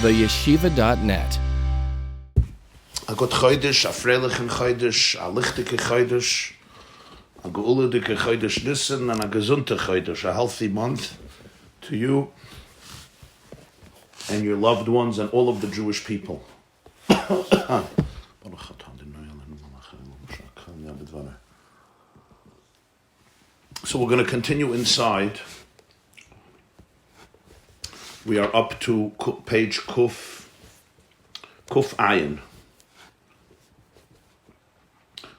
theyeshiva.net. A good chodesh, a freilichen chodesh, a lichtige chodesh, a geulige chodesh Nissan, and a gesunde chodesh, a healthy month to you and your loved ones and all of the Jewish people. So we're going to continue inside. We are up to page Kuf Ayin.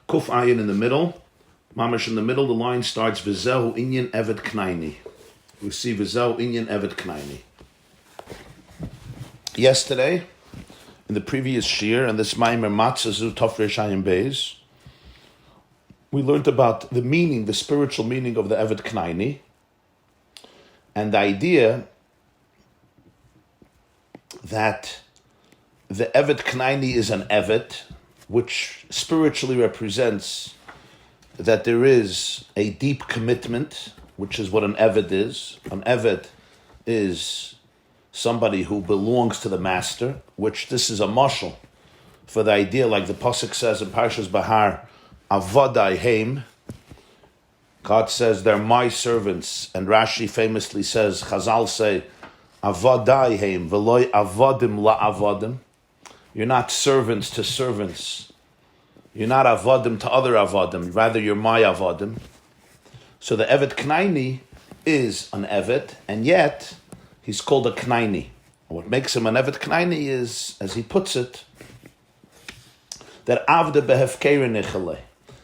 Kuf Ayin in the middle. Maamar in the middle, the line starts, V'zehu inyan eved knaini. We see V'zehu inyan eved knaini. Yesterday, in the previous shir, and this Maamar Matzah zu Tov Reish Ayin Beis, we learned about the meaning, the spiritual meaning of the eved knaini, and the idea that the eved knaini is an eved, which spiritually represents that there is a deep commitment, which is what an eved is. An eved is somebody who belongs to the master, which this is a mashal for the idea, like the pasuk says in Parshas Bahar, Avadai Heim. God says they're my servants, and Rashi famously says, Chazal say, Avadai Heim, veloy avadim la avadim. You're not servants to servants. You're not avadim to other avadim. Rather, you're my avadim. So the eved knaini is an eved, and yet he's called a knaini. What makes him an eved knaini is, as he puts it, that avde behefkeira nichale.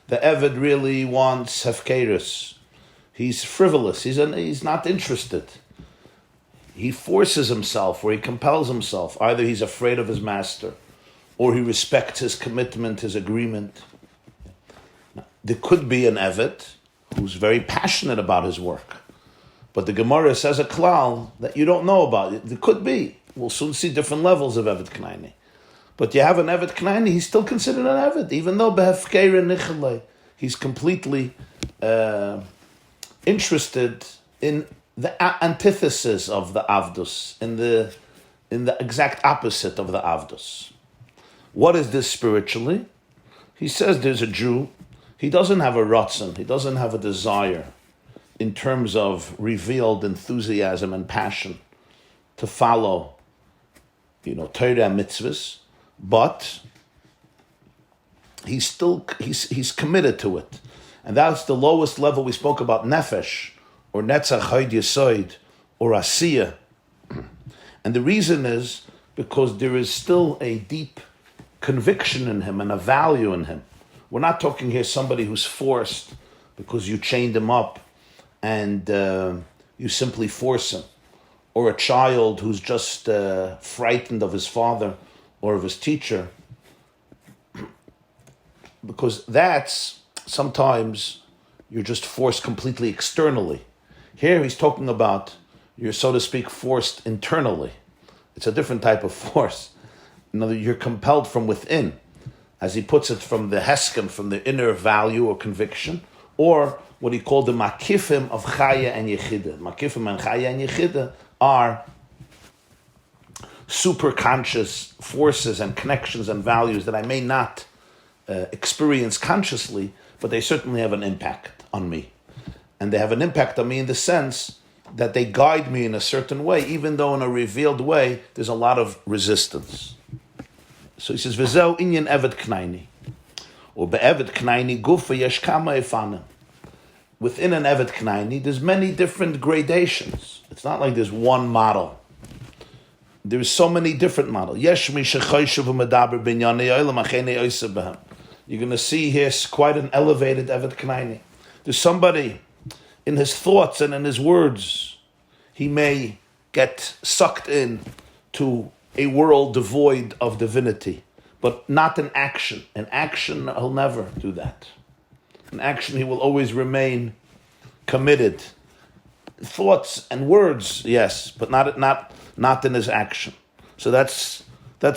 The eved really wants hefkeirus. He's frivolous. He's not interested. He forces himself, or he compels himself. Either he's afraid of his master, or he respects his commitment, his agreement. There could be an eved who's very passionate about his work, but the Gemara says a klal that you don't know about it. There could be. We'll soon see different levels of eved knaini. But you have an eved knaini, he's still considered an eved, even though behefkeira nichalei, he's completely interested in the antithesis of the avdus, in the exact opposite of the avdus. What is this spiritually? He says there's a Jew, he doesn't have a ratzon, he doesn't have a desire in terms of revealed enthusiasm and passion to follow, Torah and mitzvahs, but he's committed to it. And that's the lowest level we spoke about, nefesh, or netzach chayd yesoid, or asiyah. And the reason is because there is still a deep conviction in him and a value in him. We're not talking here somebody who's forced because you chained him up and you simply force him, or a child who's just frightened of his father or of his teacher, because that's sometimes you're just forced completely externally. Here he's talking about you're, so to speak, forced internally. It's a different type of force. You're compelled from within, as he puts it, from the hesken, from the inner value or conviction, or what he called the makifim of chaya and yechida. Makifim and chaya and yechida are superconscious forces and connections and values that I may not experience consciously, but they certainly have an impact on me. And they have an impact on me in the sense that they guide me in a certain way, even though in a revealed way, there's a lot of resistance. So he says, V'zeu inyan eved knaini. Or be'eved knaini gufa yesh kama efanim. Within an eved knaini, there's many different gradations. It's not like there's one model. There's so many different models. Yesh mi shechoyshu v'medaber binyanei olam achenei oisa behem. You're going to see here quite an elevated eved knaini. There's somebody in his thoughts and in his words, he may get sucked in to a world devoid of divinity, but not in action. In action, he'll never do that. In action, he will always remain committed. Thoughts and words, yes, but not in his action. So that's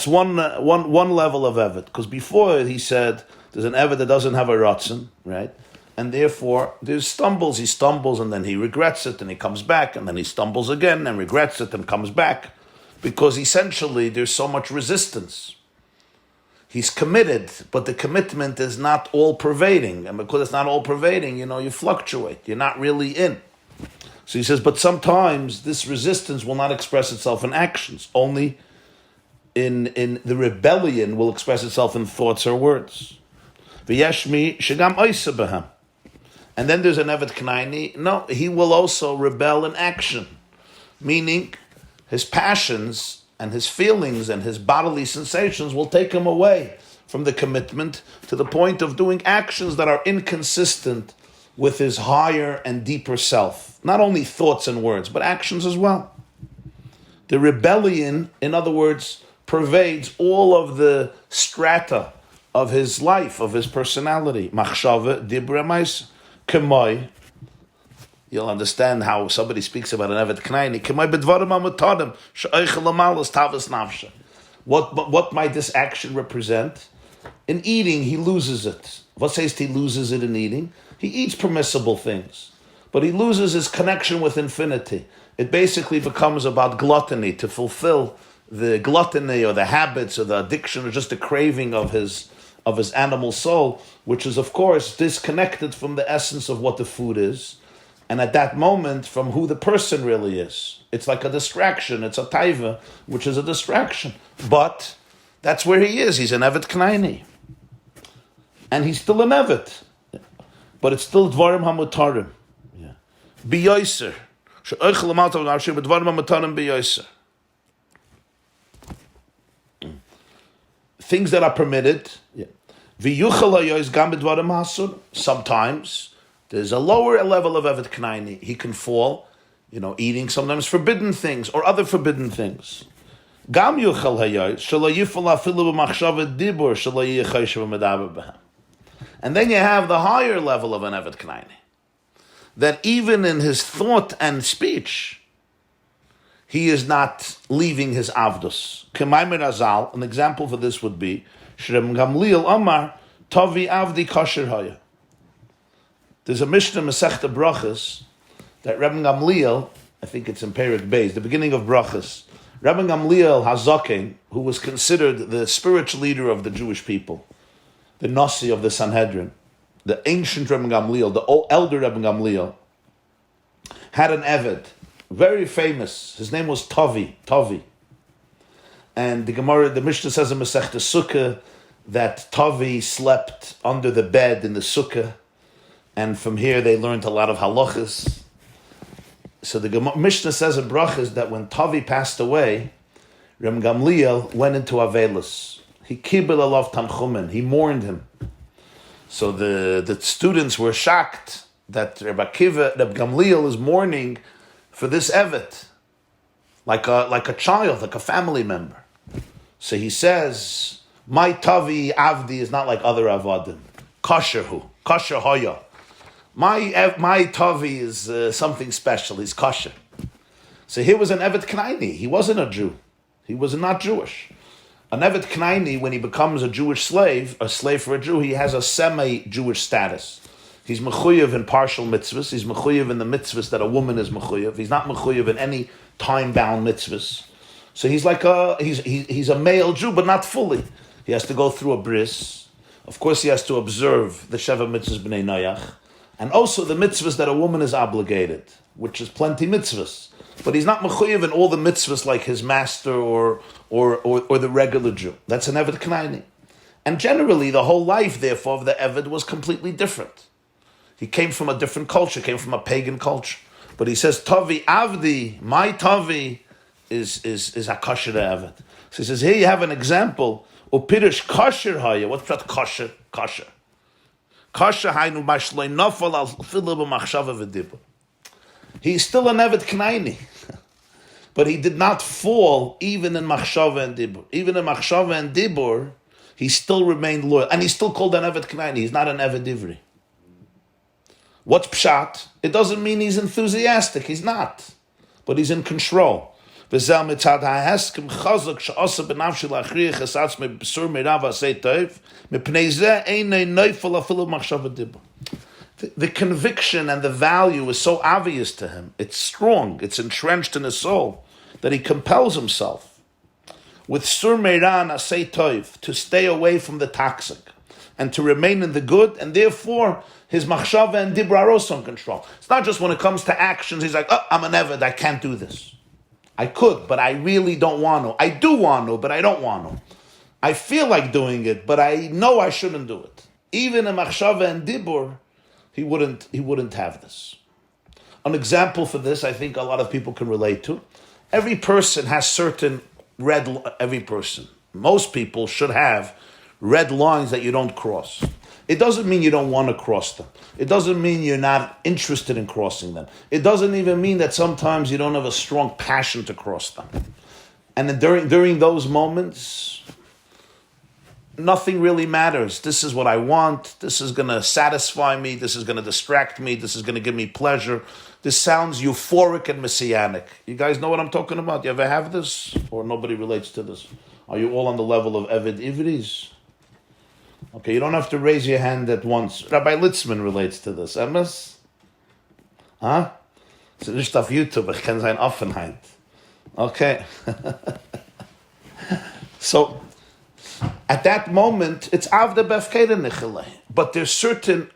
one level of eved. Because before he said there's an eved that doesn't have a ratzon, right? And therefore, there's stumbles. He stumbles and then he regrets it and he comes back and then he stumbles again and regrets it and comes back. because essentially there's so much resistance. He's committed, but the commitment is not all-pervading. And because it's not all-pervading, you fluctuate. You're not really in. So he says, but sometimes this resistance will not express itself in actions. Only in the rebellion will express itself in thoughts or words. V'yeshmi shegam oisa b'hem. And then there's an Evet Knaini. No, he will also rebel in action. Meaning, his passions and his feelings and his bodily sensations will take him away from the commitment to the point of doing actions that are inconsistent with his higher and deeper self. Not only thoughts and words, but actions as well. The rebellion, in other words, pervades all of the strata of his life, of his personality. Machshava, dibra, mais, kemoi. You'll understand how somebody speaks about an Evet Knaini. Kemoi bedvarim amutadim, she'oichel amalas tavas nafsha. What might this action represent? In eating, he loses it. What says he loses it in eating? He eats permissible things, but he loses his connection with infinity. It basically becomes about gluttony, to fulfill the gluttony or the habits or the addiction or just the craving of his animal soul, which is, of course, disconnected from the essence of what the food is, and at that moment, from who the person really is. It's like a distraction. It's a taiva, which is a distraction. But that's where he is. He's an Evet Knaini. And he's still an Evet. But it's still Dvarim HaMutarim. B'yoser. She'oichel amato v'nafshe b'dvarim HaMutarim b'yoser. Things that are permitted. V'yuchel hayois gam b'dvarim ha'asur. Sometimes there's a lower level of Evet Knaini. He can fall, eating sometimes forbidden things or other forbidden things. Gam yuchel hayois shelo yifol afilu b'machshava dibur shelo yichayishav medaber b'hem. And then you have the higher level of an Evet Knaini, that even in his thought and speech, he is not leaving his avdus. K'maymer Azal, an example for this would be, Shrem Gamliel Amar, Tavi Avdi Kosher Haya. There's a Mishnah Masechta Brachas that Rabbi Gamliel, I think it's in Perek Beis, the beginning of Brachas, Rabbi Gamliel Hazaken, who was considered the spiritual leader of the Jewish people, the Nasi of the Sanhedrin, the ancient Rabbi Gamliel, the elder Rabbi Gamliel, had an Eved, very famous. His name was Tavi. And the Gemara, the Mishnah says in Masechta Sukkah that Tavi slept under the bed in the Sukkah, and from here they learned a lot of halachas. So the Mishnah says in Brachas that when Tavi passed away, Rabbi Gamliel went into Avelis. He kibbel alav tanchumen. He mourned him. So the students were shocked that Rabbi Gamliel is mourning for this Evet, like a child, like a family member. So he says, my Tavi Avdi is not like other Avadim. Kosher hoya. My Tavi is something special. He's kosher. So here was an Evet Knaini. He wasn't a Jew. He was not Jewish. An Evet Knaini, when he becomes a Jewish slave, a slave for a Jew, he has a semi-Jewish status. He's mechuyev in partial mitzvahs. He's mechuyev in the mitzvahs that a woman is mechuyev. He's not mechuyev in any time-bound mitzvahs. So he's like he's a male Jew, but not fully. He has to go through a bris. Of course, he has to observe the Sheva mitzvahs b'nei Noach, and also the mitzvahs that a woman is obligated, which is plenty mitzvahs. But he's not mechuyev in all the mitzvahs like his master or the regular Jew. That's an Evet Knaini. And generally, the whole life, therefore, of the Evet was completely different. He came from a different culture, came from a pagan culture. But he says, Tavi Avdi, my Tavi is a kosher Evet. So he says, here you have an example. Upirish kosher haya. What's that kosher? Kosher. Kosher hainu mashlei nafal al filu b'machshava v'dibur. He's still an Evet Knaini. But he did not fall even in machshava and dibur. Even in machshava and dibur, he still remained loyal. And he's still called an Evet Knaini. He's not an Evet Divri. What's pshat? It doesn't mean he's enthusiastic. He's not. But he's in control. V'zel mitzad ha'heskem chazak she'asa b'nafshi la'achriyach esatz me'b'sur me'rav ha'asei toiv me'pnei zeh einei neifel afilu machshava dibur. The conviction and the value is so obvious to him. It's strong. It's entrenched in his soul that he compels himself with sur meiran asay toiv, to stay away from the toxic and to remain in the good, and therefore his machshava and dibra are also in control. It's not just when it comes to actions, he's like, oh, I'm an eved, I can't do this. I could, but I really don't want to. I do want to, but I don't want to. I feel like doing it, but I know I shouldn't do it. Even in machshava and dibur, he wouldn't have this. An example for this, I think a lot of people can relate to. Every person has certain most people should have red lines that you don't cross. It doesn't mean you don't want to cross them. It doesn't mean you're not interested in crossing them. It doesn't even mean that sometimes you don't have a strong passion to cross them. And then during those moments, nothing really matters. This is what I want. This is going to satisfy me. This is going to distract me. This is going to give me pleasure. This sounds euphoric and messianic. You guys know what I'm talking about? You ever have this? Or nobody relates to this? Are you all on the level of Eved Ivris? Okay, you don't have to raise your hand at once. Rabbi Litzman relates to this. Emes? Huh? Es ist nicht auf YouTube, ich kenne seine Offenheit. Okay. So, at that moment, it's avda befkeda nichele. But there's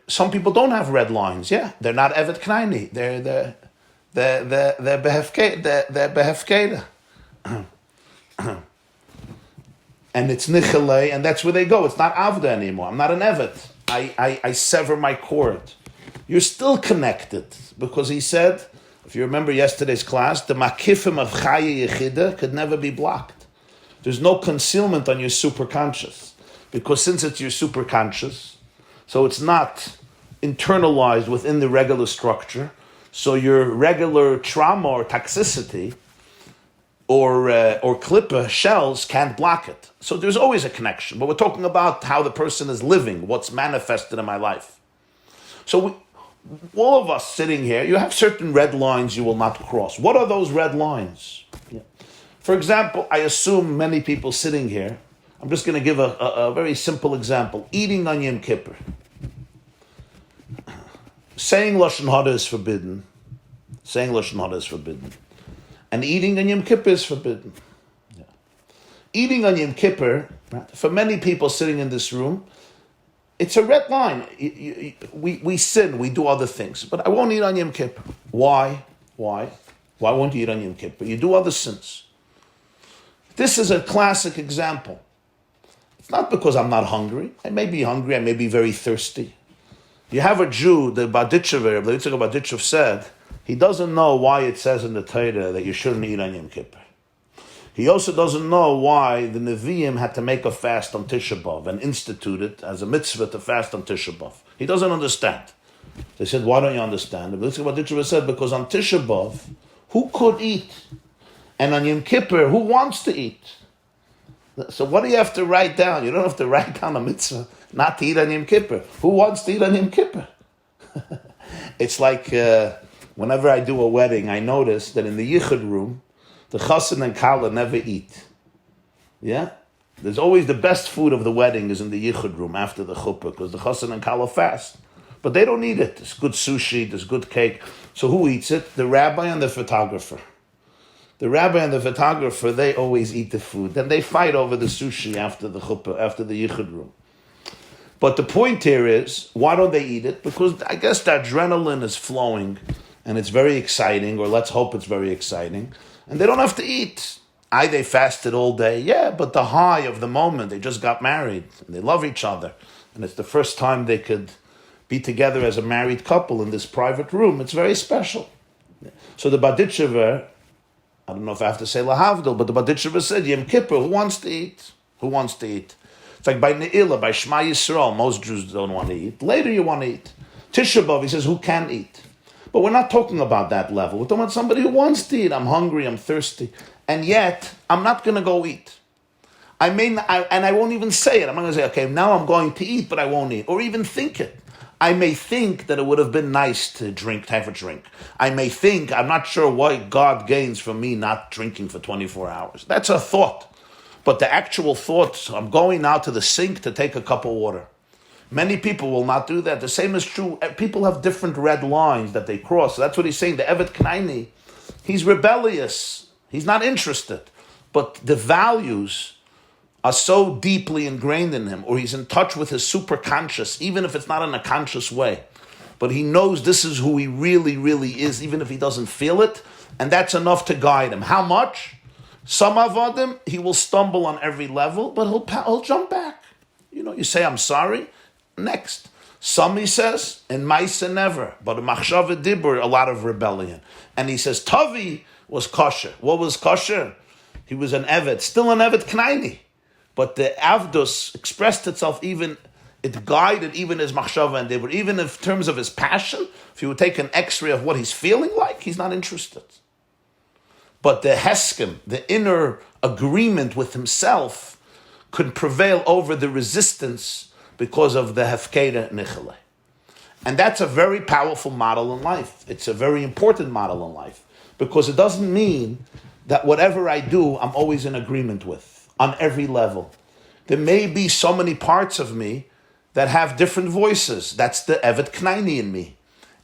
some people don't have red lines. Yeah, they're not evet knaini. They're behefkeda. And it's nichele, and that's where they go. It's not avda anymore. I'm not an evet. I sever my cord. You're still connected, because he said, if you remember yesterday's class, the makifim of chaya yechida could never be blocked. There's no concealment on your superconscious, because since it's your superconscious, so it's not internalized within the regular structure, so your regular trauma or toxicity or klippa shells can't block it. So there's always a connection, but we're talking about how the person is living, what's manifested in my life. So all of us sitting here, you have certain red lines you will not cross. What are those red lines? Yeah. For example, I assume many people sitting here, I'm just going to give a very simple example. Eating on Yom Kippur. Saying Lashon Hara is forbidden. And eating on Yom Kippur is forbidden. Yeah. Eating on Yom Kippur, right, for many people sitting in this room, it's a red line. We sin, we do other things. But I won't eat on Yom Kippur. Why? Why won't you eat on Yom Kippur? You do other sins. This is a classic example. It's not because I'm not hungry. I may be hungry, I may be very thirsty. You have a Jew, the Baditchever, the Yitzchak Baditchev said, he doesn't know why it says in the Torah that you shouldn't eat on Yom Kippur. He also doesn't know why the Nevi'im had to make a fast on Tisha B'Av and institute it as a mitzvah to fast on Tisha B'Av. He doesn't understand. They said, why don't you understand? The Yitzchak Baditchever said, because on Tisha B'Av, who could eat? And on Yom Kippur, who wants to eat? So what do you have to write down? You don't have to write down a mitzvah not to eat on Yom Kippur. Who wants to eat on Yom Kippur? It's like whenever I do a wedding, I notice that in the yichud room, the chassan and kala never eat. Yeah? There's always the best food of the wedding is in the yichud room after the chuppah, because the chassan and kala fast. But they don't eat it. There's good sushi, there's good cake. So who eats it? The rabbi and the photographer. The rabbi and the photographer, they always eat the food. Then they fight over the sushi after the chuppah, after the yichud room. But the point here is, why don't they eat it? Because I guess the adrenaline is flowing, and it's very exciting, or let's hope it's very exciting, and they don't have to eat. They fasted all day, yeah, but the high of the moment, they just got married, and they love each other, and it's the first time they could be together as a married couple in this private room. It's very special. So the Baditchever, I don't know if I have to say lahavdil, but the Baditchever said, Yom Kippur, who wants to eat? Who wants to eat? It's like by Ne'ilah, by Shema Yisrael, most Jews don't want to eat. Later you want to eat. Tisha B'Av, he says, who can eat? But we're not talking about that level. We're talking about somebody who wants to eat. I'm hungry, I'm thirsty. And yet, I'm not going to go eat. I won't even say it. I'm not going to say, okay, now I'm going to eat, but I won't eat. Or even think it. I may think that it would have been nice to have a drink. I may think, I'm not sure what God gains from me not drinking for 24 hours. That's a thought. But the actual thought, I'm going now to the sink to take a cup of water. Many people will not do that. The same is true. People have different red lines that they cross. So that's what he's saying. The Evet Knaini, he's rebellious. He's not interested. But the values are so deeply ingrained in him, or he's in touch with his superconscious, even if it's not in a conscious way. But he knows this is who he really, really is, even if he doesn't feel it, and that's enough to guide him. How much? Some avodim, he will stumble on every level, but he'll jump back. You say, I'm sorry, next. Some, he says, in Maisa never, but in Machshava Dibur, a lot of rebellion. And he says, Tavi was kosher. What was kosher? He was an Eved, still an Eved Knaini. But the Avdus expressed itself it guided even his Machshava and Dibur. Even in terms of his passion, if you would take an x-ray of what he's feeling like, he's not interested. But the Heskim, the inner agreement with himself, could prevail over the resistance because of the Hefkeda Nichele. And that's a very powerful model in life. It's a very important model in life. Because it doesn't mean that whatever I do, I'm always in agreement with, on every level. There may be so many parts of me that have different voices. That's the Evet Knaini in me.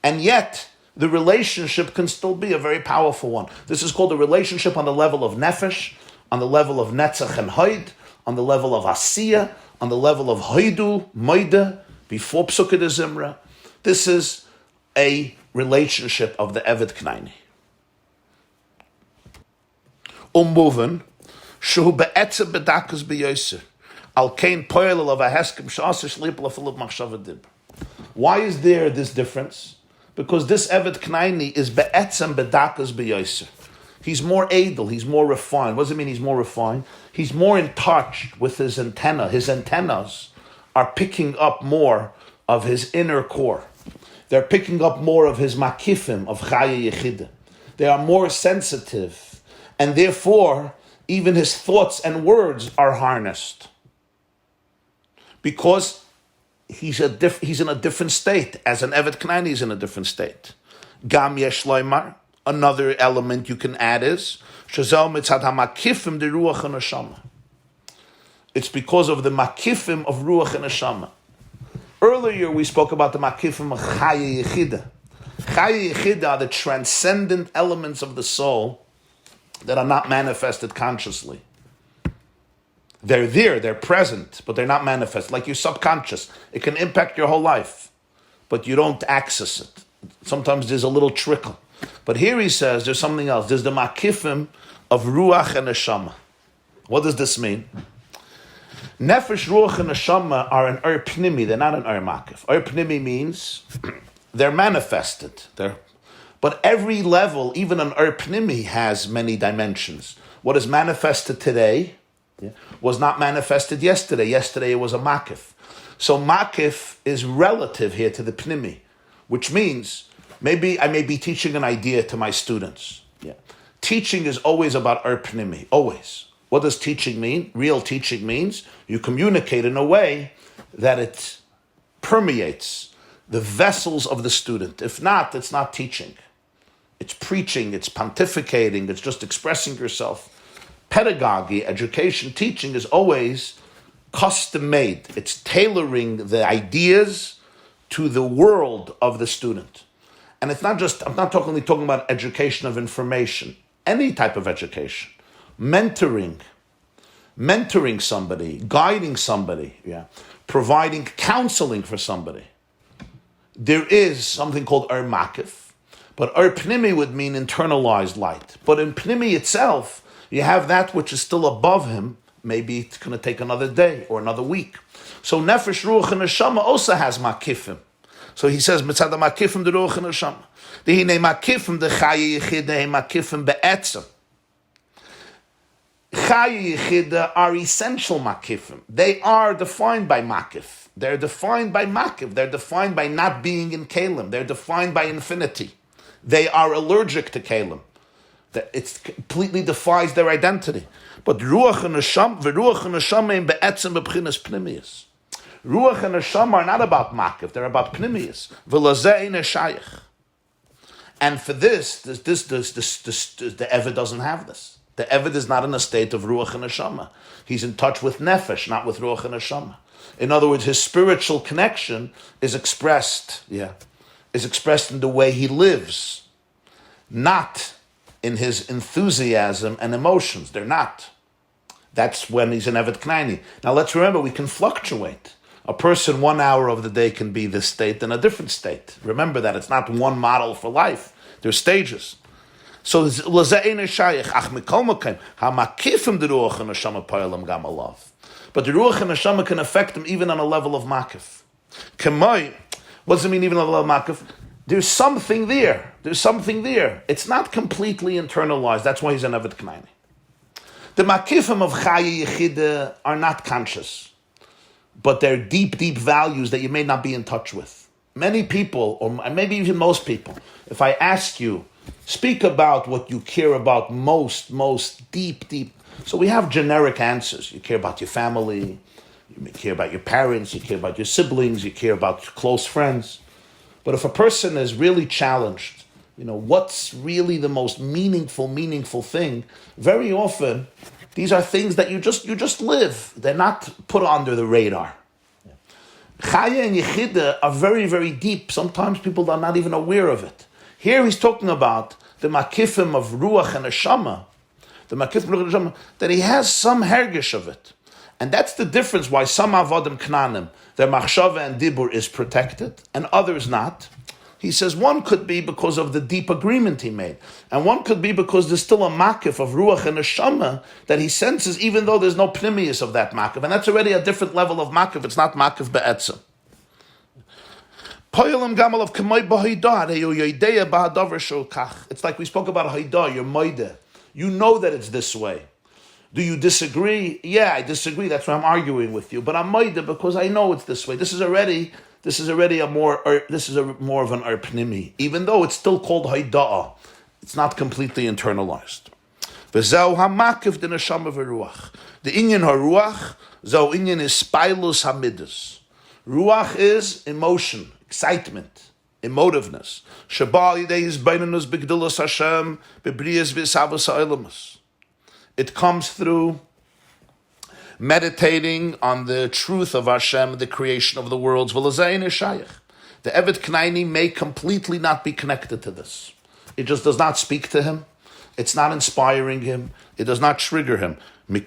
And yet, the relationship can still be a very powerful one. This is called a relationship on the level of Nefesh, on the level of Netzach and Hoid, on the level of Asiya, on the level of Hoidu, Moide, before Psukah de Zimra. This is a relationship of the Evet Knaini. Umuven, Shu be'etze bedakas be'yoser, al kein poel of a heskim sh'asir shlip lefilip machshava dib. Why is there this difference? Because this Evet Knaini is be'etzem bedakas be'yoser. He's more edel, he's more refined. What does it mean he's more refined? He's more in touch with his antenna. His antennas are picking up more of his inner core. They're picking up more of his makifim, of Chaya Yechida. They are more sensitive. And therefore, even his thoughts and words are harnessed. Because he's in a different state. As an Evet Knaini, he's in a different state. Gam yesh loymar. Another element you can add is Shazal mitzad hamakifim de ruach and neshama. It's because of the makifim of ruach and neshama. Earlier we spoke about the makifim of Chaya Yechida. Chaya Yechida are the transcendent elements of the soul that are not manifested consciously. They're there, they're present, but they're not manifest. Like your subconscious. It can impact your whole life, but you don't access it. Sometimes there's a little trickle. But here he says there's something else. There's the makifim of ruach and neshama. What does this mean? Nefesh, ruach, and neshama are an ur pnimi. They're not an ur makif. Ur pnimi means they're manifested. But every level, even an ur pnimi, has many dimensions. What is manifested today was not manifested yesterday. Yesterday it was a makif. So makif is relative here to the pnimi, which means maybe I may be teaching an idea to my students. Teaching is always about ur pnimi, always. What does teaching mean? Real teaching means you communicate in a way that it permeates the vessels of the student. If not, it's not teaching. It's preaching, it's pontificating, it's just expressing yourself. Pedagogy, education, teaching is always custom-made. It's tailoring the ideas to the world of the student. And it's not just, I'm not only talking about education of information, any type of education. Mentoring somebody, guiding somebody, providing counseling for somebody. There is something called Ur Makif, but Ur Pnimi would mean internalized light. But in Pnimi itself, you have that which is still above him. Maybe it's going to take another day or another week. So Nefesh, Ruach, and Neshama also has Makifim. So he says, Mitzad Makifim, the Ruach, and Neshama. Dehine Makifim, the Chaya Yechida, he Makifim be'etzem. Chaya Yechida are essential Makifim. They are defined by Makif. They're defined by Makif. They're defined by not being in Kalim. They're defined by infinity. They are allergic to Kalim. It completely defies their identity. But Ruach and Neshama in be'etzem b'bchinas pnimius. Ruach and Neshama are not about Makif, they're about pnimius. V'lazeh neshayich. And for this, the Eved doesn't have this. The Eved is not in a state of Ruach and Neshama. He's in touch with Nefesh, not with Ruach and Neshama. In other words, his spiritual connection is expressed in the way he lives, not in his enthusiasm and emotions. They're not. That's when he's an Evet Knaini. Now let's remember, we can fluctuate. A person 1 hour of the day can be this state and a different state. Remember that it's not one model for life. There's stages. So shayach ach mikol makom hamakifim the ruach and neshama poyalam gam alav. But the ruach and neshama can affect him even on a level of makif. Kemoi, what does it mean even on a level of makif? There's something there. There's something there. It's not completely internalized. That's why he's an Evet Knaini. The makifim of Chaya Yechida are not conscious, but they're deep, deep values that you may not be in touch with. Many people, or maybe even most people, if I ask you, speak about what you care about most deep. So we have generic answers. You care about your family, you care about your parents, you care about your siblings, you care about your close friends. But if a person is really challenged, what's really the most meaningful thing? Very often, these are things that you just live. They're not put under the radar. Chaya and Yechida are very, very deep. Sometimes people are not even aware of it. Here he's talking about the makifim of Ruach and Neshama, that he has some hergish of it. And that's the difference why some avodim knanim, their machshava and dibur is protected, and others not. He says one could be because of the deep agreement he made, and one could be because there's still a makif of ruach and neshama that he senses, even though there's no pnimius of that makif, and that's already a different level of makif. It's not makif be'etzem. It's like we spoke about haidah, your moide. You know that it's this way. Do you disagree? Yeah, I disagree. That's why I'm arguing with you. But I'm moide because I know it's this way. This is more of an arpnimi, even though it's still called haidah. It's not completely internalized. V'zeu hamakiv de neshama v'ruach. The inyan haruach, zeu inyan is spailus hamidus. Ruach is emotion, excitement, emotiveness. Shabal yidei is beinanus b'gdilus Hashem b'briyas v'isavus ha'olamus. It comes through meditating on the truth of Hashem, the creation of the worlds. The Evet Knaini may completely not be connected to this. It just does not speak to him. It's not inspiring him. It does not trigger him. But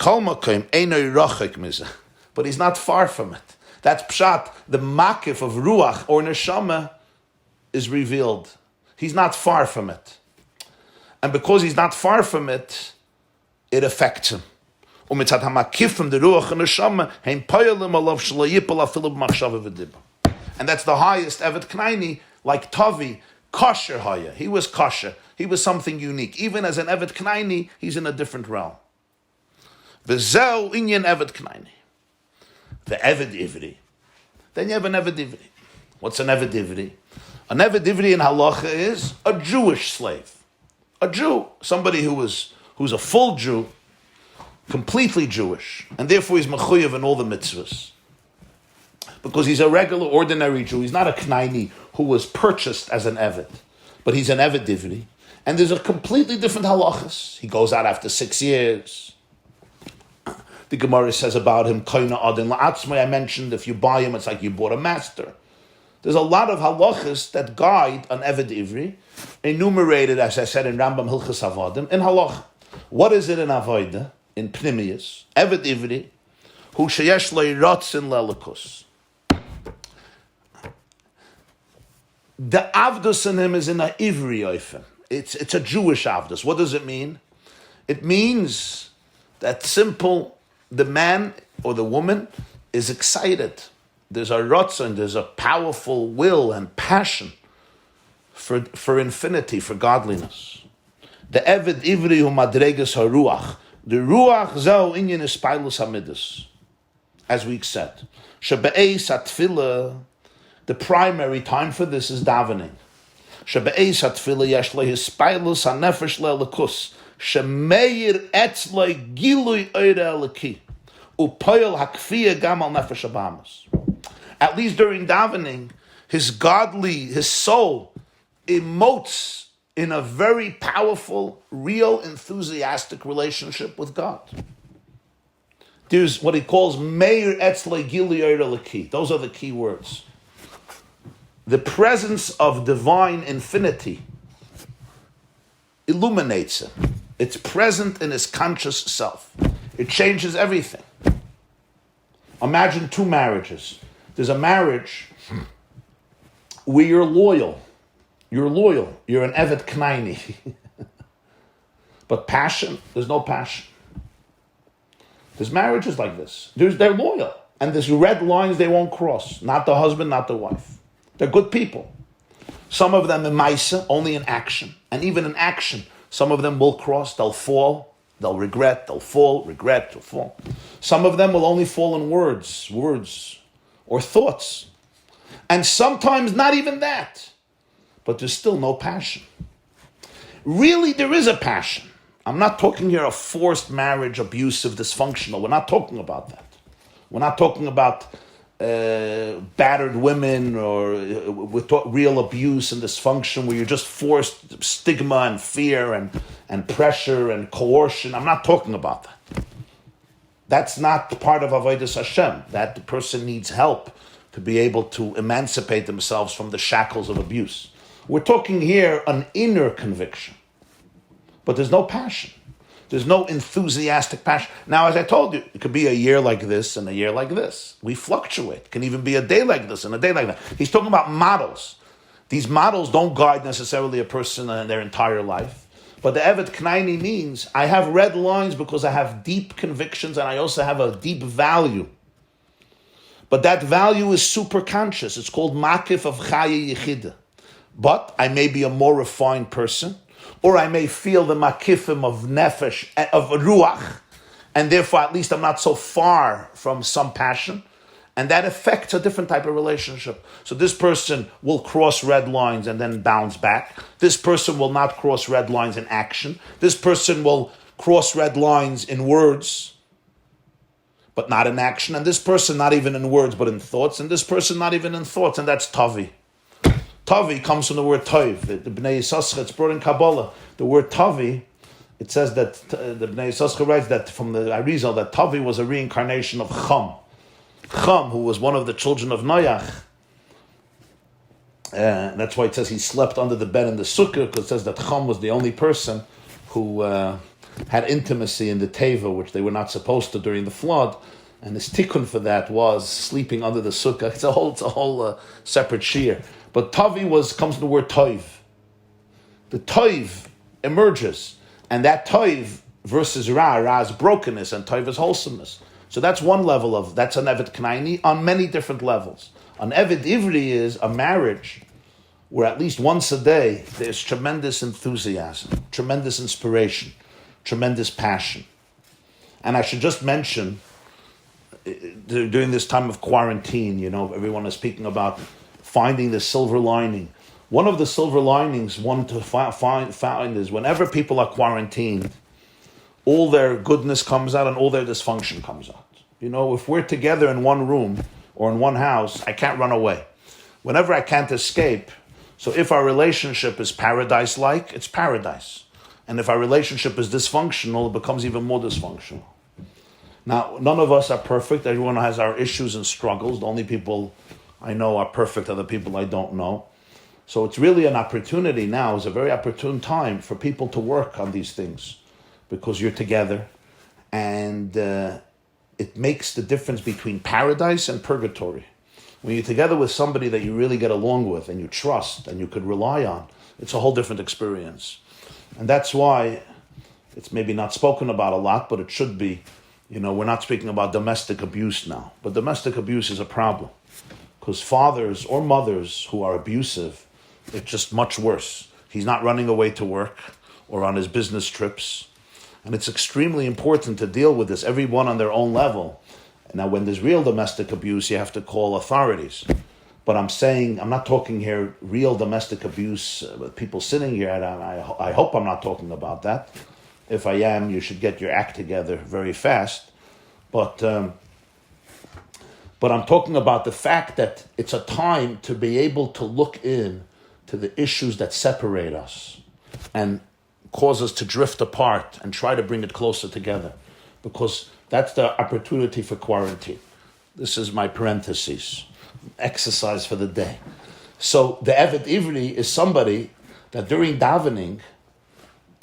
he's not far from it. That's pshat. The makif of ruach or neshama is revealed. He's not far from it. And because he's not far from it, it affects him. And that's the highest Evet Knaini, like Tavi, kosher haya. He was kosher. He was something unique. Even as an Evet Knaini, he's in a different realm. V'zeu inyan Evet Knaini. The Evet Ivri. Then you have an Evet Ivri. What's an Evet Ivri? An Evet Ivri in halacha is a Jewish slave. A Jew. Somebody who's a full Jew, completely Jewish, and therefore he's mechuyev in all the mitzvahs. Because he's a regular, ordinary Jew. He's not a Knaini who was purchased as an Evet, but he's an Evet Divri. And there's a completely different halachas. He goes out after 6 years. The Gemara says about him, Koina Adin La'atzmai, I mentioned, if you buy him, it's like you bought a master. There's a lot of halachas that guide an Evet Ivri, enumerated, as I said, in Rambam Hilchas Avadim, in halacha. What is it in Avodah? In Pnimius, Evet Ivri, who sheyesh lo yiratzin lelikus. The avdus in him is in a Ivri oifen. It's a Jewish avdus. What does it mean? It means that the man or the woman is excited. There's a ratzon, there's a powerful will and passion for infinity, for godliness. The Evet Ivri hu madreges haruach. The ruach zeu inyan is spailus hamidus, as we said. Shebe'eis hatfila, the primary time for this is davening. Shebe'eis hatfila yesh his spailus hanefesh le'elikus, shemeir etzloi gilui oire eliki, upoyel hakfiya gam al nefesh abamas. At least during davening, his soul emotes in a very powerful, real, enthusiastic relationship with God. There's what he calls Meir Etzle Gili Laki. Those are the key words. The presence of divine infinity illuminates it. It's present in his conscious self. It changes everything. Imagine two marriages. There's a marriage where you're loyal. You're loyal. You're an Evet Knaini. But passion, there's no passion. There's marriages like this. They're loyal. And there's red lines they won't cross. Not the husband, not the wife. They're good people. Some of them in Matzah, only in action. And even in action, some of them will cross, they'll fall, they'll regret, they'll fall, regret, they'll fall. Some of them will only fall in words or thoughts. And sometimes not even that. But there's still no passion. Really, there is a passion. I'm not talking here of forced marriage, abusive, dysfunctional. We're not talking about that. We're not talking about battered women or with real abuse and dysfunction where you're just forced stigma and fear and pressure and coercion. I'm not talking about that. That's not part of Avodas Hashem. That the person needs help to be able to emancipate themselves from the shackles of abuse. We're talking here an inner conviction. But there's no passion. There's no enthusiastic passion. Now, as I told you, it could be a year like this and a year like this. We fluctuate. It can even be a day like this and a day like that. He's talking about models. These models don't guide necessarily a person in their entire life. But the Evet Knaini means I have red lines because I have deep convictions and I also have a deep value. But that value is super conscious. It's called Makif of Chaye Yechida. But I may be a more refined person, or I may feel the makifim of nefesh, of ruach, and therefore at least I'm not so far from some passion, and that affects a different type of relationship. So this person will cross red lines and then bounce back. This person will not cross red lines in action. This person will cross red lines in words, but not in action. And this person not even in words, but in thoughts. And this person not even in thoughts, and that's Tavi. Tavi comes from the word Toiv. The Bnei Yissaschar, it's brought in Kabbalah. The word Tavi, it says that, the Bnei Yissaschar writes that from the Arizal, that Tavi was a reincarnation of Cham. Cham, who was one of the children of Noach. That's why it says he slept under the bed in the sukkah, because it says that Cham was the only person who had intimacy in the Teva, which they were not supposed to during the flood. And his tikkun for that was sleeping under the sukkah. It's a whole separate shiur. But Tavi comes from the word Toiv. The Toiv emerges, and that Toiv versus Ra is brokenness, and Toiv is wholesomeness. So that's one level that's an Evet Knaini on many different levels. An Evet Ivri is a marriage where at least once a day there's tremendous enthusiasm, tremendous inspiration, tremendous passion. And I should just mention, during this time of quarantine, everyone is speaking about finding the silver lining. One of the silver linings one to find is whenever people are quarantined, all their goodness comes out and all their dysfunction comes out. If we're together in one room or in one house, I can't run away. Whenever I can't escape, so if our relationship is paradise-like, it's paradise. And if our relationship is dysfunctional, it becomes even more dysfunctional. Now, none of us are perfect. Everyone has our issues and struggles. The only people I know are perfect are the people I don't know. So it's really an opportunity now. It's a very opportune time for people to work on these things because you're together. And it makes the difference between paradise and purgatory. When you're together with somebody that you really get along with and you trust and you could rely on, it's a whole different experience. And that's why it's maybe not spoken about a lot, but it should be. We're not speaking about domestic abuse now. But domestic abuse is a problem. Because fathers or mothers who are abusive, it's just much worse. He's not running away to work or on his business trips. And it's extremely important to deal with this, everyone on their own level. Now, when there's real domestic abuse, you have to call authorities. But I'm not talking here real domestic abuse with people sitting here. And I hope I'm not talking about that. If I am, you should get your act together very fast. But I'm talking about the fact that it's a time to be able to look in to the issues that separate us and cause us to drift apart and try to bring it closer together. Because that's the opportunity for quarantine. This is my parentheses, exercise for the day. So the Evet Ivri is somebody that during davening,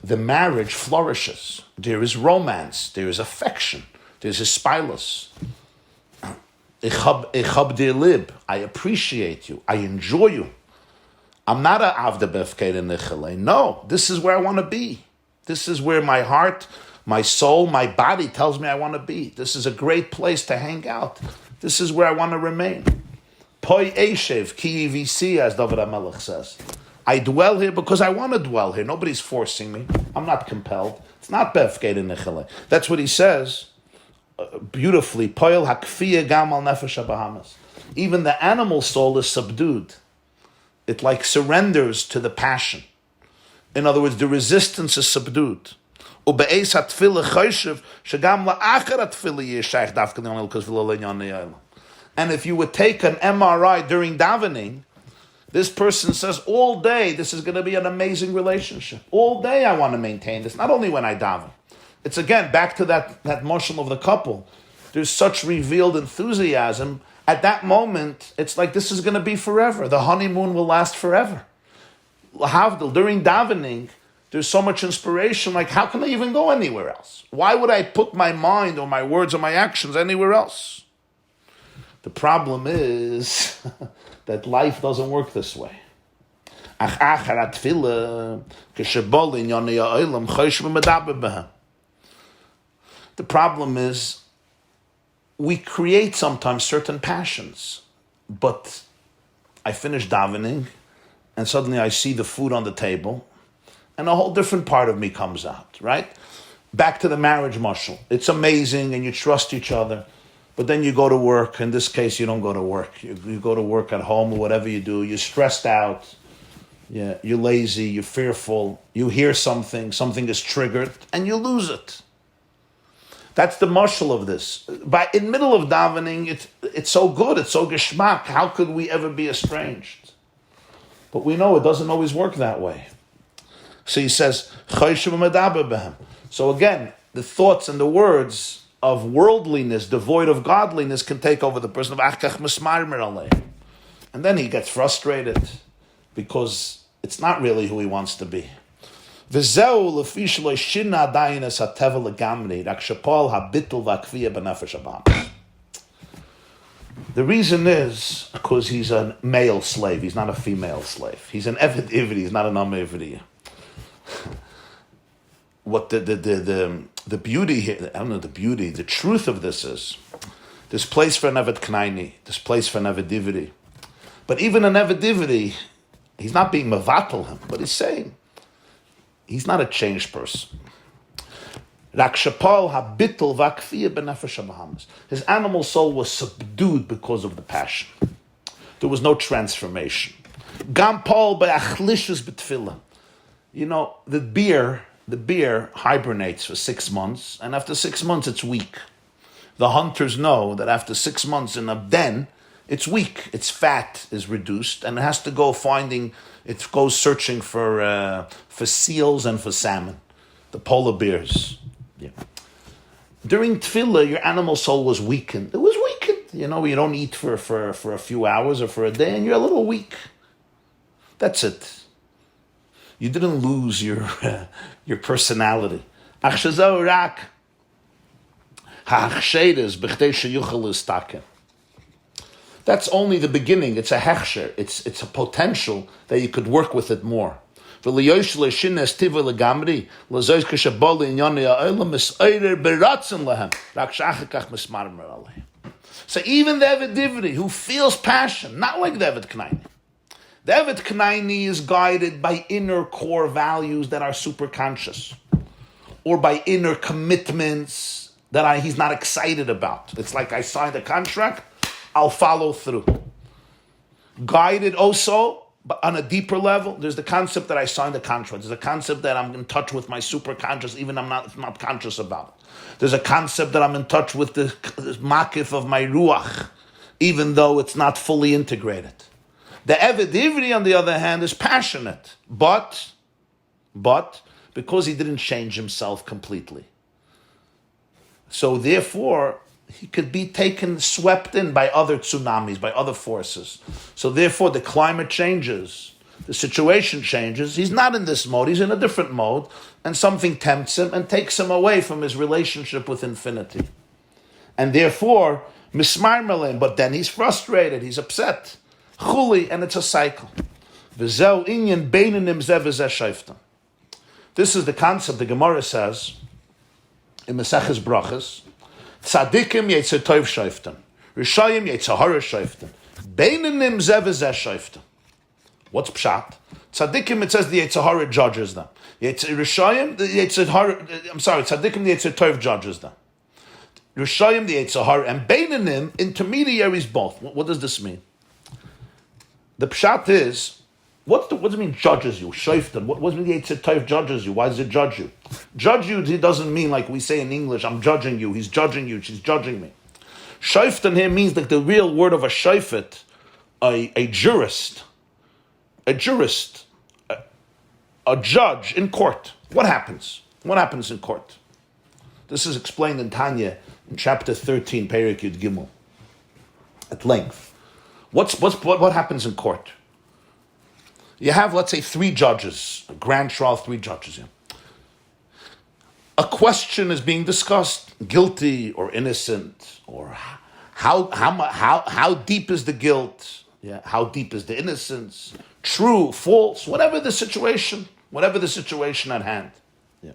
the marriage flourishes. There is romance, there is affection, there's hispilus. Ich hab dir lieb. I appreciate you. I enjoy you. I'm not a avda befkeir nichele. No, this is where I want to be. This is where my heart, my soul, my body tells me I want to be. This is a great place to hang out. This is where I want to remain. Poi eshev ki visi, as David HaMelech says. I dwell here because I want to dwell here. Nobody's forcing me. I'm not compelled. It's not befkeir nichele. That's what he says. Beautifully, poil hakfiya gamal nefesh habahamas. Even the animal soul is subdued. It like surrenders to the passion. In other words, the resistance is subdued. Ube'es hatfila choshev shegam la'achar hatfila yishayich dafka ne'onel kazvila le'nyan ne'ayla. And if you would take an MRI during davening, this person says, all day, this is going to be an amazing relationship. All day I want to maintain this, not only when I daven. It's again back to that moshel of the couple. There's such revealed enthusiasm. At that moment, it's like this is going to be forever. The honeymoon will last forever. Lahavdil, during davening, there's so much inspiration. Like, how can I even go anywhere else? Why would I put my mind or my words or my actions anywhere else? The problem is that life doesn't work this way. The problem is we create sometimes certain passions, but I finish davening and suddenly I see the food on the table and a whole different part of me comes out, right? Back to the marriage mashal. It's amazing and you trust each other, but then you go to work. In this case, you don't go to work. You go to work at home or whatever you do. You're stressed out. Yeah, you're lazy. You're fearful. You hear something is triggered and you lose it. That's the mashal of this. But in the middle of davening, it's so good, it's so geschmack. How could we ever be estranged? But we know it doesn't always work that way. So he says, so again, the thoughts and the words of worldliness, devoid of godliness, can take over the person. And then he gets frustrated because it's not really who he wants to be. The reason is because he's a male slave. He's not a female slave. He's an eved ivri. He's not an am ivri. What the beauty here? I don't know the beauty. The truth of this is there's place for an eved knaini. There's place for an eved ivri. But even an eved ivri, he's not being mevatel him, but he's saying. He's not a changed person. His animal soul was subdued because of the passion. There was no transformation. You know, the bear hibernates for 6 months, and after 6 months it's weak. The hunters know that after 6 months in a den, it's weak. Its fat is reduced, and it has to go it goes searching for seals and for salmon, the polar bears. Yeah. During tefillah, your animal soul was weakened. It was weakened. You know, you don't eat for a few hours or for a day, and you're a little weak. That's it. You didn't lose your personality. That's only the beginning. It's a hechsher. It's a potential that you could work with it more. So even the Eved Divri, who feels passion, not like the Eved Knaini. The Eved Knaini is guided by inner core values that are super conscious, or by inner commitments that he's not excited about. It's like I signed a contract, I'll follow through. Guided also, but on a deeper level, there's the concept that I signed a contract. There's a concept that I'm in touch with my super conscious, even I'm not conscious about it. There's a concept that I'm in touch with the makif of my ruach, even though it's not fully integrated. The Eved Ivri, on the other hand, is passionate, but because he didn't change himself completely. So therefore, he could be swept in by other tsunamis, by other forces. So therefore, the climate changes. the situation changes. He's not in this mode, he's in a different mode, and something tempts him and takes him away from his relationship with infinity. And therefore, mismarmelim, but then he's frustrated, he's upset. Chuli, and it's a cycle. This is the concept the Gemara says in Maseches Brachas. Tzadikim yetzer tov shoftim, Rishayim yetzer hara shoftim, Beinanim zeh v'zeh shoftim. What's pshat? Tzadikim, it says the yetzer hara judges them. Rishayim, the yetzer hara, tzadikim, the yetzer tov judges them. Rishayim, the yetzer hara, and Beinanim, intermediaries both. What does this mean? The pshat is, what does it mean judges you? Shoftim. What does it mean the yetzer tov judges you? Why does it judge you? Judge you, he doesn't mean like we say in English, I'm judging you, he's judging you, she's judging me. Shoftim here means like the real word of a shofet, a jurist, a judge in court. What happens? What happens in court? This is explained in Tanya in chapter 13, Perek Yud Gimel, at length. What happens in court? You have, let's say, 3 judges, a grand trial, 3 judges. Yeah. A question is being discussed, guilty or innocent, or how deep is the guilt? Yeah, how deep is the innocence? True, false, whatever the situation at hand. Yeah.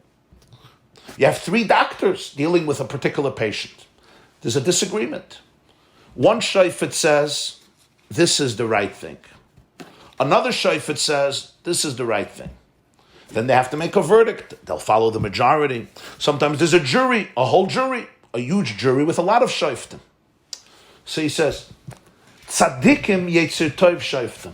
You have 3 doctors dealing with a particular patient. There's a disagreement. One shofet says, this is the right thing. Another shofet says, this is the right thing. Then they have to make a verdict. They'll follow the majority. Sometimes there's a jury, a whole jury, a huge jury with a lot of shoftim. So he says, tzadikim yetzer tov shoftim.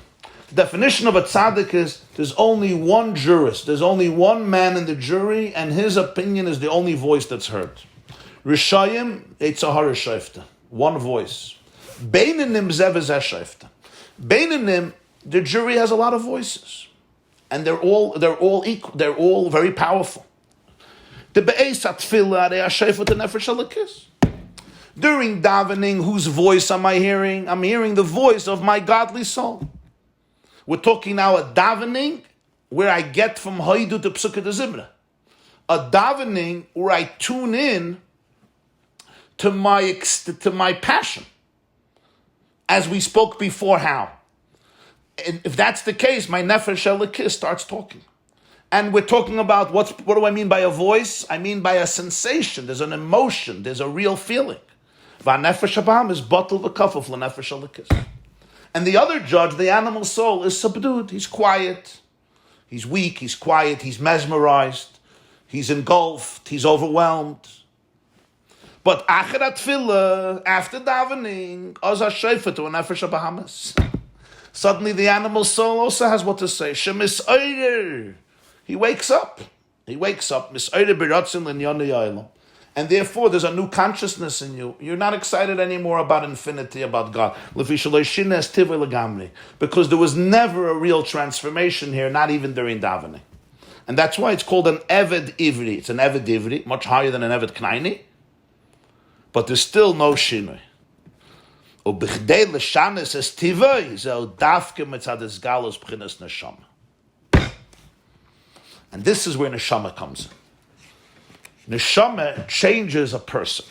The definition of a tzaddik is there's only one jurist, there's only one man in the jury, and his opinion is the only voice that's heard. Rishayim yetzer hara shoftim. One voice. Beinanim zeh v'zeh shoftim. Beinanim, the jury has a lot of voices, and they're all equal. They're all very powerful. During davening, whose voice am I hearing? I'm hearing the voice of my godly soul. We're talking now a davening where I get from Haidu to Psukkah to Zimra. A davening where I tune in to my passion. As we spoke before, how? And if that's the case, my nefesh elikis starts talking. And we're talking about what do I mean by a voice? I mean by a sensation. There's an emotion. There's a real feeling. V'nefesh habam is batel v'kafuf l'nefesh elikis. And the other judge, the animal soul, is subdued. He's quiet. He's weak. He's quiet. He's mesmerized. He's engulfed. He's overwhelmed. But acherat tefillah, after davening, oz hashayfet u'nefesh habahamas. Suddenly the animal soul also has what to say. Shemis oirer. He wakes up. Mis oirer b'ratzin l'nyanei ha'olam. And therefore there's a new consciousness in you. You're not excited anymore about infinity, about God. Because there was never a real transformation here, not even during davening. And that's why it's called an Eved Ivri. It's an Eved Ivri, much higher than an Eved Knaini. But there's still no shinoi. And this is where neshama comes in. Neshama changes a person.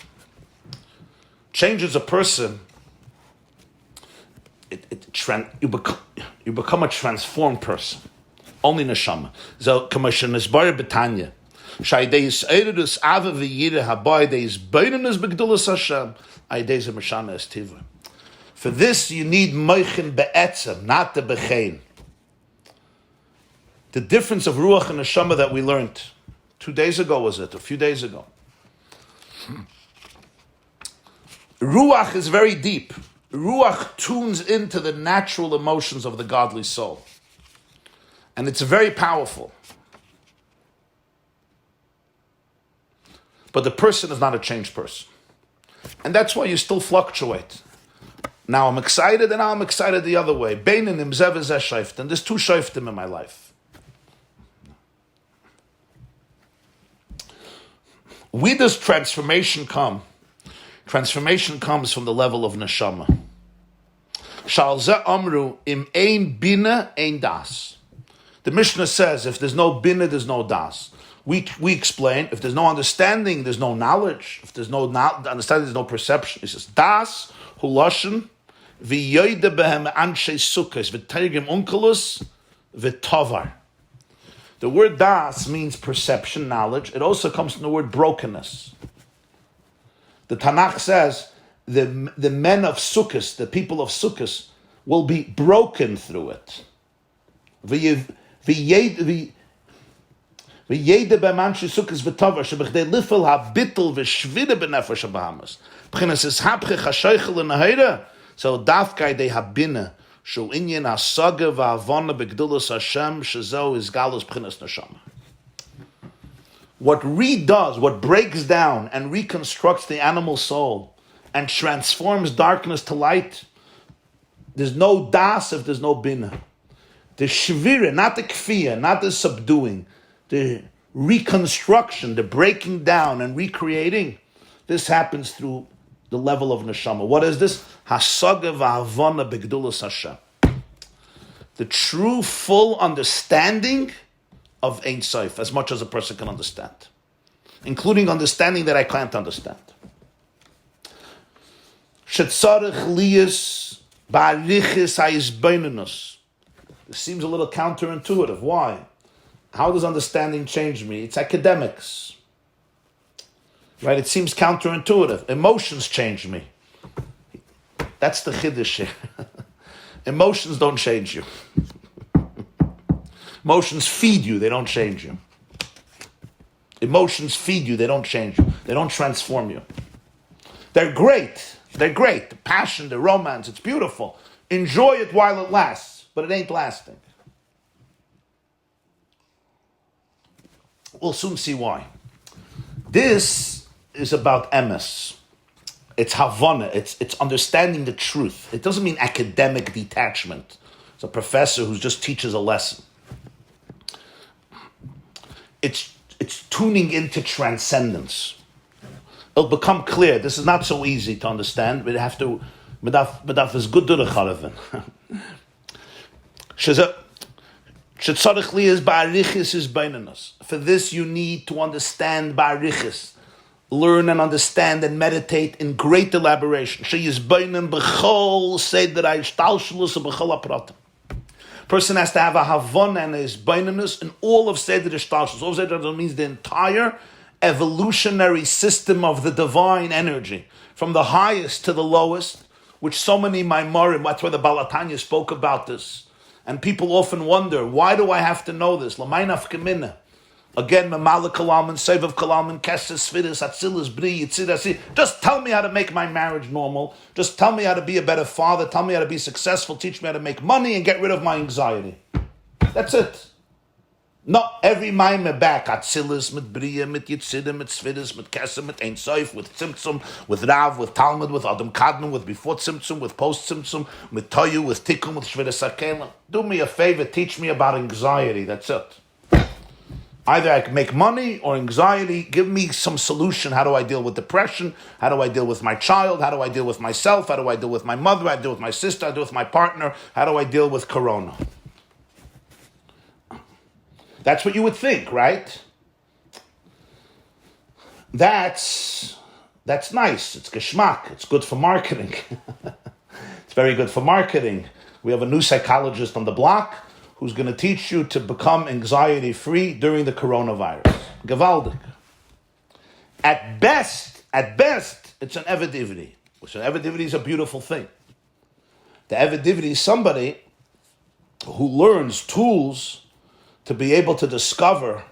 You become a transformed person. Only neshama. So, Commission is bar betanya. Shaideis eredus ave v'yire habaydeis beinenes begdulas Hashem. Aideis meshana es tiva. For this, you need moichin be'etzem, not the bechein. The difference of ruach and neshama that we learned 2 days ago, was it? A few days ago. Ruach is very deep. Ruach tunes into the natural emotions of the godly soul. And it's very powerful. But the person is not a changed person. And that's why you still fluctuate. Now I'm excited, and now I'm excited the other way. Beinanim zeh v'zeh shoftim. There's 2 shoftim in my life. Where does transformation come? Transformation comes from the level of neshama. Shalze amru im ein bina ein das. The Mishnah says, if there's no bina, there's no das. We explain, if there's no understanding, there's no knowledge. If there's no understanding, there's no perception. He says, das huloshen v'yoyde behem anshe sukkos v'tergim unkelus v'tovar. The word das means perception, knowledge. It also comes from the word brokenness. The Tanakh says the men of Sukkos, the people of Sukkos, will be broken through it. V'yede b'manshi Sukkos v'tovar shebechdei lifel habitel v'shvide b'nefesh habahamas. B'chinas es hapche chashoichel l'nahira. So dafkai de habina shu inyan hasaga v'avona b'gdulus Hashem shezo is galus b'chinas neshama. What redoes, what breaks down and reconstructs the animal soul and transforms darkness to light, there's no das if there's no bina. The shvira, not the kfiyah, not the subduing, the reconstruction, the breaking down and recreating, this happens through the level of neshama. What is this? Hasaga v'havana b'gdulus Hashem. The true, full understanding of Ein Sof, as much as a person can understand, including understanding that I can't understand. Shetzarech liyas ba'arichis ha'izbeinunus. This seems a little counterintuitive. Why? How does understanding change me? It's academics, right? It seems counterintuitive. Emotions change me. That's the chiddush here. Emotions don't change you. Emotions feed you, they don't change you. Emotions feed you, they don't change you. They don't transform you. They're great. They're great. The passion, the romance, it's beautiful. Enjoy it while it lasts, but it ain't lasting. We'll soon see why. This is about emes. It's havana. It's understanding the truth. It doesn't mean academic detachment. It's a professor who just teaches a lesson. It's tuning into transcendence. It'll become clear. This is not so easy to understand. We have to. Medaf is good to the charavan. For this, you need to understand ba'arichis. Learn and understand and meditate in great elaboration. Person has to have a havon and his beinunus in all of Seder Shtalshus. All of Seder Shtalshus means the entire evolutionary system of the divine energy, from the highest to the lowest, which so many Maamarim, that's why the Balatanya spoke about this. And people often wonder, why do I have to know this? L'may nafka. Again, Mamala Kalam and Sevav Kalam and Kesses, Svidis, Atzilis, Bri, Yitzidasi. Just tell me how to make my marriage normal. Just tell me how to be a better father. Tell me how to be successful. Teach me how to make money and get rid of my anxiety. That's it. Not every maime back. Atzilis, mit Bria, mit Yitzidim, mit Svidis, mit Kesses, mit Ein Sof, with Tzimtzum, with Rav, with Talmud, with Adam Kadmon, with before Tzimtzum, with post Tzimtzum, with Toyu, with Tikkun, with Svidis Akelim. Do me a favor. Teach me about anxiety. That's it. Either I can make money or anxiety. Give me some solution. How do I deal with depression? How do I deal with my child? How do I deal with myself? How do I deal with my mother? How do I deal with my sister? How do I deal with my partner? How do I deal with corona? That's what you would think, right? That's nice. It's geschmack. It's good for marketing. It's very good for marketing. We have a new psychologist on the block who's going to teach you to become anxiety-free during the coronavirus. Gewaldig. At best, it's an evidivity. Which an evidivity is a beautiful thing. The evidivity is somebody who learns tools to be able to discover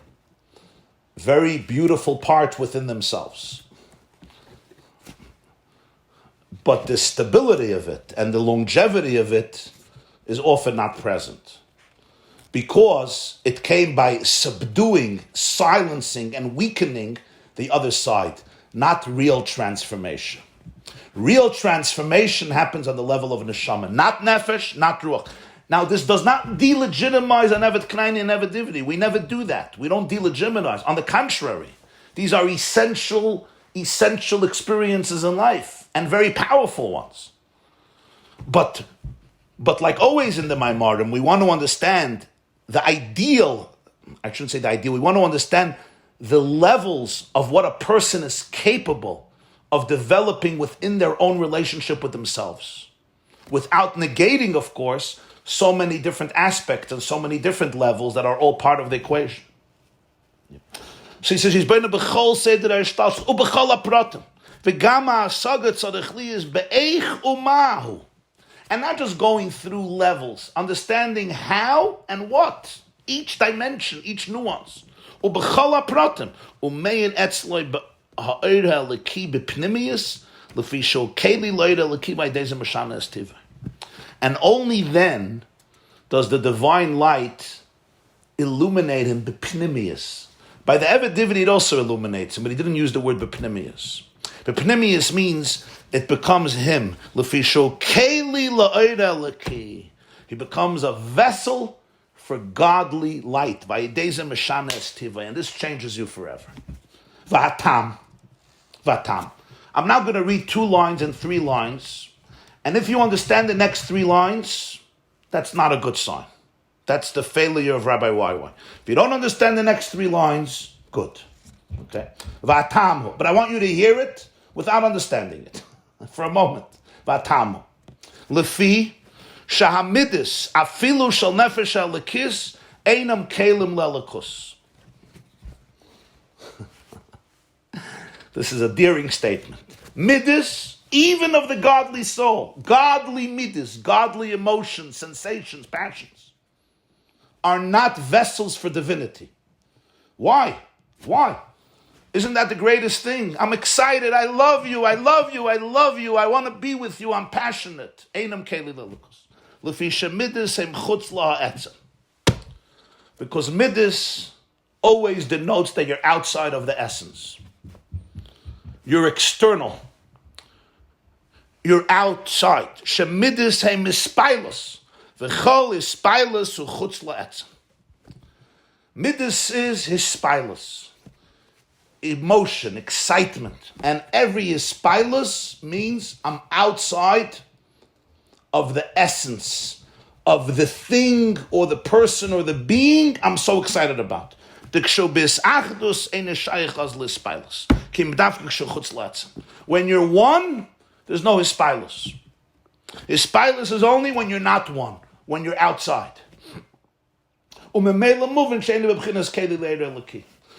very beautiful parts within themselves. But the stability of it and the longevity of it is often not present. Because it came by subduing, silencing, and weakening the other side, not real transformation. Real transformation happens on the level of neshama, not nefesh, not ruach. Now, this does not delegitimize an evet knaini and evidivity. We never do that. We don't delegitimize. On the contrary, these are essential experiences in life, and very powerful ones. But But like always in the Maamarim, we want to understand the ideal, I shouldn't say the ideal, we want to understand the levels of what a person is capable of developing within their own relationship with themselves, without negating, of course, so many different aspects and so many different levels that are all part of the equation. So he says, he's been a bechol seder ha'ishtalshus ubechol hapratim v'gam ha'asaga tzarich li is be'eich u'mahu. And not just going through levels, understanding how and what, each dimension, each nuance. Ubechol hapratim u'meyin etzloi ha'or ha'leki b'pnimius lefi shokeli lo'or ha'leki b'ydei mashana estiva. And only then does the divine light illuminate him b'pnimius. By the Eved it also illuminates him, but he didn't use the word b'pnimius. B'pnimius means it becomes him. L'fisho keli la'oida leki. He becomes a vessel for godly light. Vayideze meshana estiva, and this changes you forever. Vatam. I'm now going to read 2 lines and 3 lines, and if you understand the next 3 lines, that's not a good sign. That's the failure of Rabbi YY. If you don't understand the next 3 lines, good. Okay? Vatamhu. But I want you to hear it without understanding it. For a moment. Vatamhu. Lefi shahamidis afilu shal nefesh alekis einam kelim lelakus. This is a daring statement. Midis, even of the godly soul, godly midis, godly emotions, sensations, passions, are not vessels for divinity. Why? Isn't that the greatest thing? I'm excited. I love you. I want to be with you. I'm passionate. Because midis always denotes that you're outside of the essence. You're external. You're outside. Shemidis he mispilus. V'chol is spilus uchutz la'etzem. Midis is hispilus, emotion, excitement, and every hispilus means I'm outside of the essence of the thing or the person or the being I'm so excited about. When you're one, there's no hispilus. Hispilus is only when you're not one, when you're outside.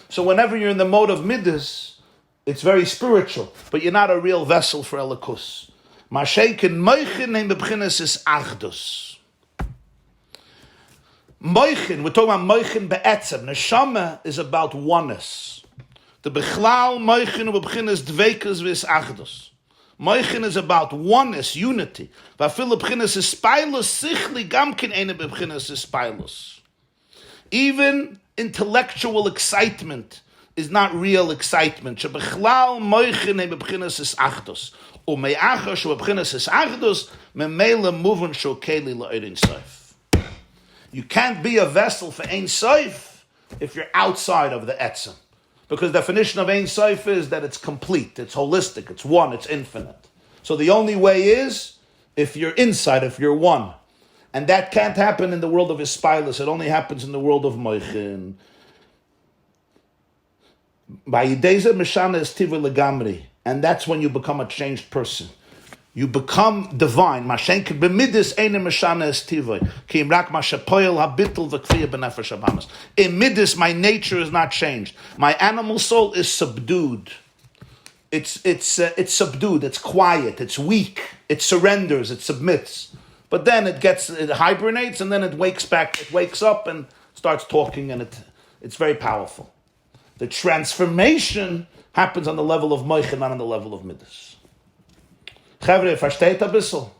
So whenever you're in the mode of midas, it's very spiritual, but you're not a real vessel for elikus. Moichin, we're talking about moichin be'etzem. Neshama is about oneness. The bechlal moichin u'b'b'chinas dveikas v'is achdus. Moichin is about oneness, unity. V'afil b'chinas ispilus sichli gamkin eine b'chinas ispilus. Even intellectual excitement is not real excitement. Shebechlal moichin he b'chinas is achdus. U'me'achar shu b'chinas is achdus me'meila muvun shu keli la'erin soif. You can't be a vessel for Ein Sof if you're outside of the Etzem. Because the definition of Ein Sof is that it's complete, it's holistic, it's one, it's infinite. So the only way is if you're inside, if you're one. And that can't happen in the world of Ispilus, it only happens in the world of Moichin. And that's when you become a changed person. You become divine. In midis, my nature is not changed. My animal soul is subdued. It's subdued. It's quiet. It's weak. It surrenders. It submits. But then it hibernates, and then it wakes back. It wakes up and starts talking, and it's very powerful. The transformation happens on the level of moichin, not on the level of midis. Chavre, versteht a bissel?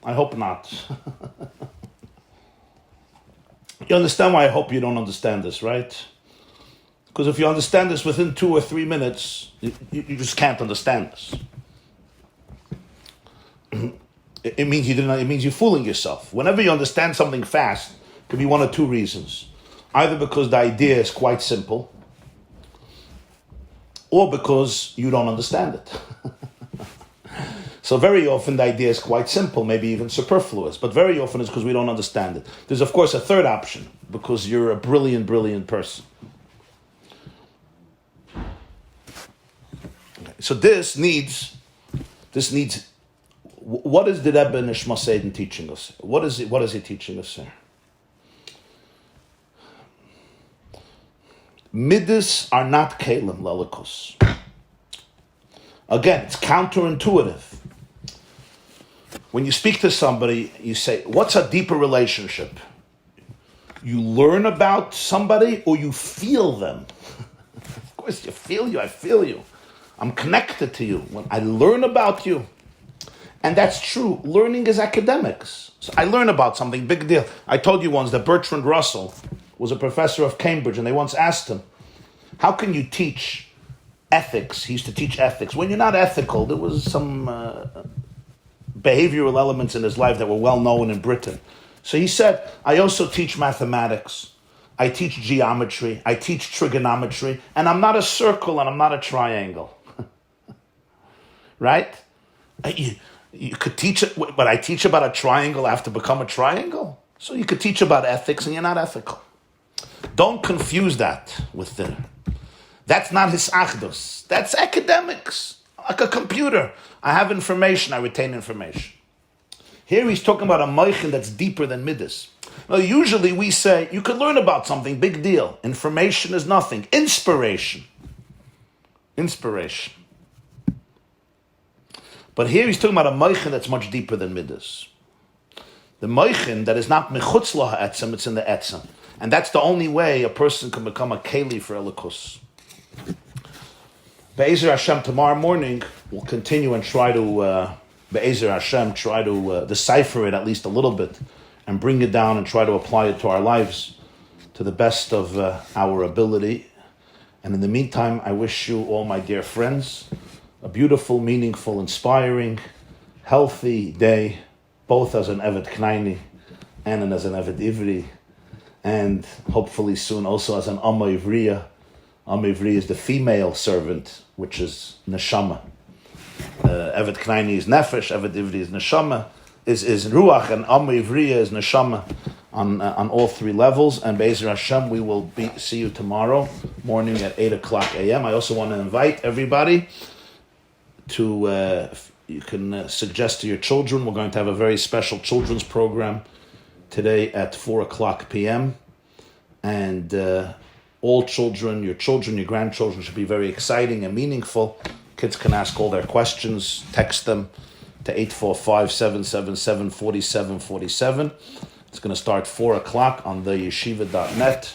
I hope not. You understand why I hope you don't understand this, right? Because if you understand this within 2 or 3 minutes, you just can't understand this. It means you didn't. It means you're fooling yourself. Whenever you understand something fast, it could be 1 or 2 reasons. Either because the idea is quite simple, or because you don't understand it. So very often the idea is quite simple, maybe even superfluous, but very often it's because we don't understand it. There's of course a third option, because you're a brilliant, brilliant person. Okay. So this needs, what is the Rebbe Nishmas Eden teaching us? What is he teaching us here? Midas are not kelim lelikus. Again, it's counterintuitive. When you speak to somebody, you say, what's a deeper relationship? You learn about somebody or you feel them? Of course, I feel you. I'm connected to you. When I learn about you. And that's true. Learning is academics. So I learn about something, big deal. I told you once that Bertrand Russell was a professor of Cambridge, and they once asked him, how can you teach ethics? He used to teach ethics. When you're not ethical, there was some behavioral elements in his life that were well known in Britain. So he said, I also teach mathematics, I teach geometry, I teach trigonometry, and I'm not a circle and I'm not a triangle. Right? You could teach it, but I teach about a triangle, I have to become a triangle. So you could teach about ethics and you're not ethical. Don't confuse that with the... That's not his achdus. That's academics, like a computer. I have information, I retain information. Here he's talking about a moichin that's deeper than midas. Now, usually we say, you could learn about something, big deal. Information is nothing. Inspiration. But here he's talking about a moichin that's much deeper than midas. The moichin that is not mechutz lo ha'etzem, it's in the etzem. And that's the only way a person can become a keli for elikus. Be'ezer Hashem, tomorrow morning, we'll continue and try to, Be'ezer Hashem, try to decipher it at least a little bit and bring it down and try to apply it to our lives to the best of our ability. And in the meantime, I wish you, all my dear friends, a beautiful, meaningful, inspiring, healthy day, both as an Evet Knaini and as an Evet Ivri, and hopefully soon also as an Amma Ivriya. Amma Ivriya is the female servant, which is Neshama. Evet Knaini is Nefesh, Evet Ivri is Neshama, is Ruach, and Amma Ivriya is Neshama on all three levels. And Be'ezer Hashem, we will see you tomorrow morning at 8 o'clock a.m. I also want to invite everybody to, you can suggest to your children, we're going to have a very special children's program today at 4 o'clock p.m. And all children, your grandchildren should be very exciting and meaningful. Kids can ask all their questions, text them to 845-777-4747. It's going to start 4 o'clock on the yeshiva.net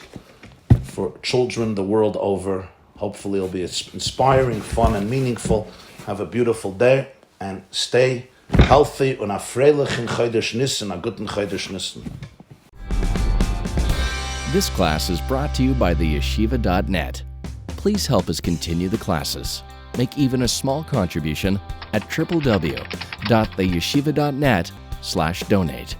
for children the world over. Hopefully it'll be inspiring, fun, and meaningful. Have a beautiful day and stay healthy und a freilichen Chodesh Nissan, a guten Chodesh Nissan. This class is brought to you by the yeshiva.net. Please help us continue the classes. Make even a small contribution at www.theyeshiva.net/donate.